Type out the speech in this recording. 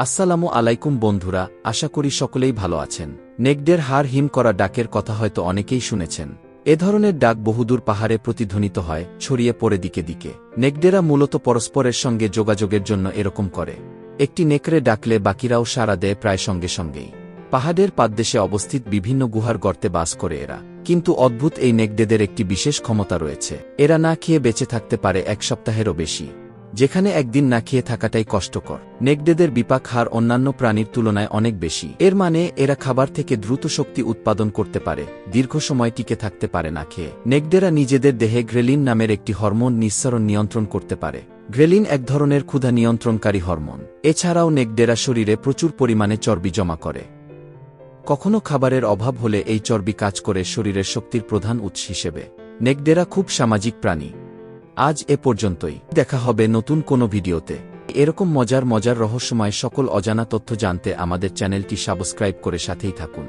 আসসালামু আলাইকুম বন্ধুরা, আশা করি সকলেই ভালো আছেন। নেকড়ের হাড় হিম করা ডাকের কথা হয়তো অনেকেই শুনেছেন। এ ধরনের ডাক বহুদূর পাহাড়ে প্রতিধ্বনিত হয়, ছড়িয়ে পড়ে দিকে দিকে। নেকড়েরা মূলত পরস্পরের সঙ্গে যোগাযোগের জন্য এরকম করে। একটি নেকড়ে ডাকলে বাকিরাও সাড়া দেয় প্রায় সঙ্গে সঙ্গেই। পাহাড়ের পাদদেশে অবস্থিত বিভিন্ন গুহার গর্তে বাস করে এরা। কিন্তু অদ্ভুত এই নেকড়েদের একটি বিশেষ ক্ষমতা রয়েছে। এরা না খেয়ে বেঁচে থাকতে পারে এক সপ্তাহেরও বেশি, যেখানে একদিন না খেয়ে থাকাটাই কষ্টকর। নেকড়েদের বিপাক হার অন্যান্য প্রাণীর তুলনায় অনেক বেশি। এর মানে এরা খাবার থেকে দ্রুত শক্তি উৎপাদন করতে পারে, দীর্ঘ সময় টিকে থাকতে পারে না খেয়ে। নেকড়েরা নিজেদের দেহে গ্রেলিন নামের একটি হরমোন নিঃসরণ নিয়ন্ত্রণ করতে পারে। গ্রেলিন এক ধরনের ক্ষুধা নিয়ন্ত্রণকারী হরমোন। এছাড়াও নেকড়েরা শরীরে প্রচুর পরিমাণে চর্বি জমা করে। কখনো খাবারের অভাব হলে এই চর্বি কাজ করে শরীরের শক্তির প্রধান উৎস হিসেবে। নেকড়েরা খুব সামাজিক প্রাণী। আজ এ পর্যন্তই। দেখা হবে নতুন কোনো ভিডিওতে। এরকম মজার রহস্যময় সকল অজানা তথ্য জানতে আমাদের চ্যানেলটি সাবস্ক্রাইব করে সাথেই থাকুন।